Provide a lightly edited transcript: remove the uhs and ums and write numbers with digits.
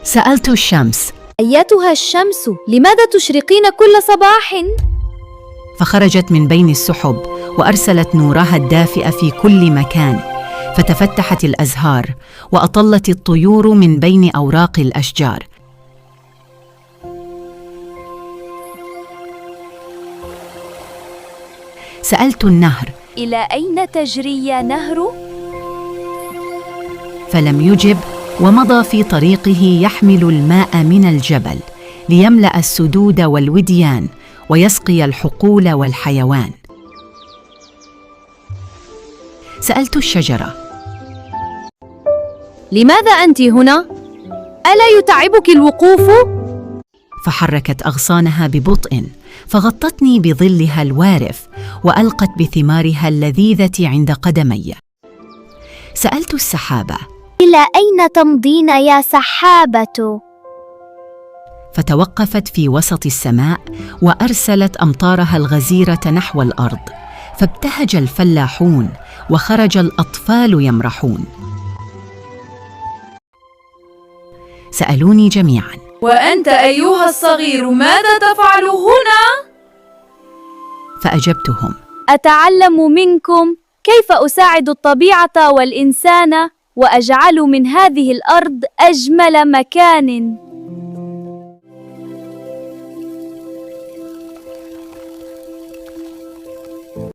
سألت الشمس، أيتها الشمس، لماذا تشرقين كل صباح؟ فخرجت من بين السحب وأرسلت نورها الدافئ في كل مكان، فتفتحت الأزهار وأطلت الطيور من بين أوراق الأشجار. سألت النهر، إلى أين تجري يا نهر؟ فلم يجب، ومضى في طريقه يحمل الماء من الجبل ليملأ السدود والوديان ويسقي الحقول والحيوان. سألت الشجرة، لماذا أنت هنا؟ ألا يتعبك الوقوف؟ فحركت أغصانها ببطء، فغطتني بظلها الوارف وألقت بثمارها اللذيذة عند قدمي. سألت السحابة، إلى أين تمضين يا سحابة؟ فتوقفت في وسط السماء وأرسلت أمطارها الغزيرة نحو الأرض، فابتهج الفلاحون وخرج الأطفال يمرحون. سألوني جميعاً، وأنت أيها الصغير ماذا تفعل هنا؟ فأجبتهم، أتعلم منكم كيف أساعد الطبيعة والإنسان وأجعل من هذه الأرض أجمل مكان.